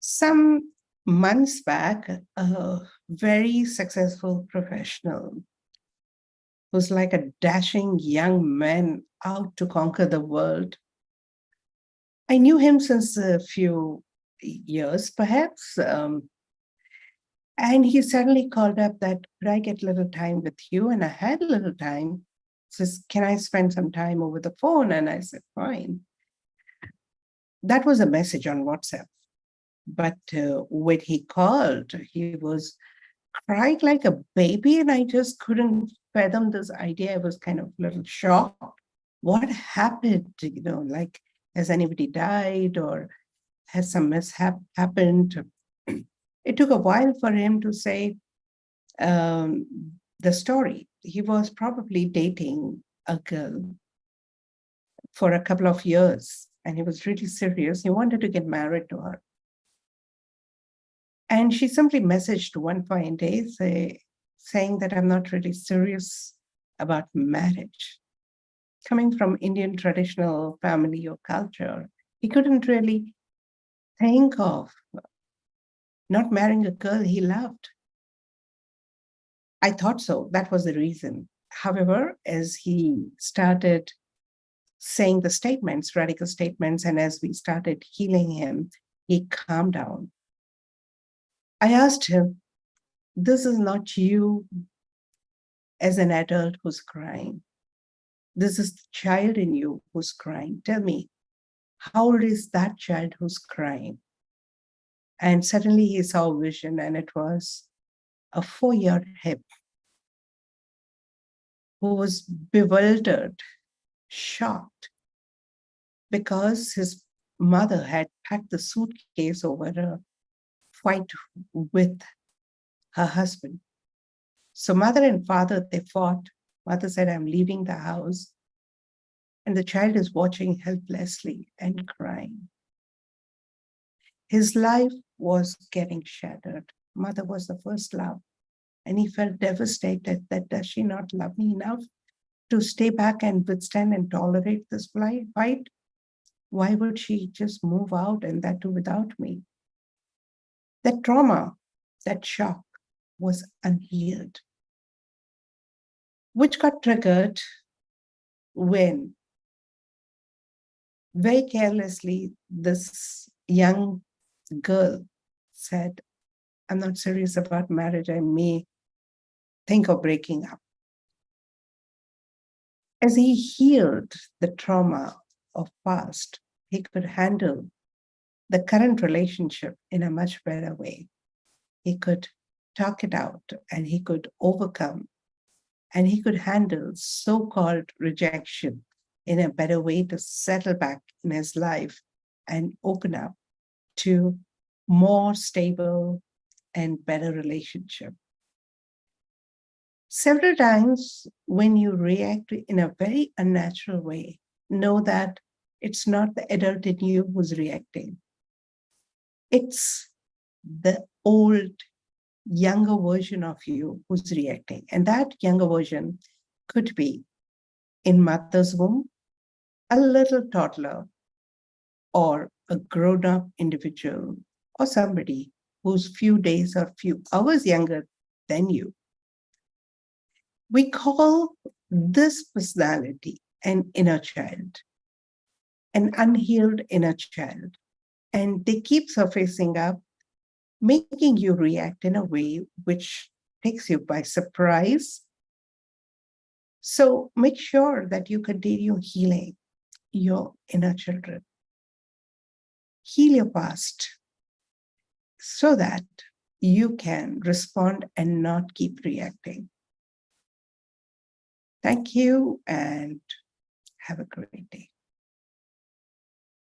Some months back, a very successful professional who's like a dashing young man out to conquer the world. I knew him since a few years, perhaps, and he suddenly called up that, could I get a little time with you? And I had a little time. Says, can I spend some time over the phone? And I said, fine. That was a message on WhatsApp. But when he called, he was crying like a baby, and I just couldn't fathom this idea. I was kind of a little shocked. What happened? Like, has anybody died or has some mishap happened? It took a while for him to say the story. He was probably dating a girl for a couple of years, and he was really serious. He wanted to get married to her. And she simply messaged one fine day saying that I'm not really serious about marriage. Coming from Indian traditional family or culture, he couldn't really think of not marrying a girl he loved. I thought so. That was the reason. However, as he started saying the statements, radical statements, and as we started healing him, he calmed down. I asked him, this is not you as an adult who's crying. This is the child in you who's crying. Tell me, how old is that child who's crying? And suddenly he saw a vision, and it was a 4-year hip who was bewildered, shocked, because his mother had packed the suitcase over a fight with her husband. So mother and father, they fought. Mother said, I'm leaving the house. And the child is watching helplessly and crying. His life was getting shattered. Mother was the first love. And he felt devastated that does she not love me enough to stay back and withstand and tolerate this fight? Why would she just move out, and that too without me? That trauma, that shock was unhealed, which got triggered when very carelessly this young girl said, I'm not serious about marriage. I may think of breaking up. As he healed the trauma of past, he could handle the current relationship in a much better way. He could talk it out, and he could overcome, and he could handle so-called rejection in a better way to settle back in his life and open up to more stable and better relationship. Several times when you react in a very unnatural way, know that it's not the adult in you who's reacting. It's the old, younger version of you who's reacting. And that younger version could be in mother's womb, a little toddler, or a grown-up individual, or somebody who's few days or few hours younger than you. We call this personality an inner child, an unhealed inner child. And they keep surfacing up, making you react in a way which takes you by surprise. So make sure that you continue healing your inner children. Heal your past so that you can respond and not keep reacting. Thank you, and have a great day.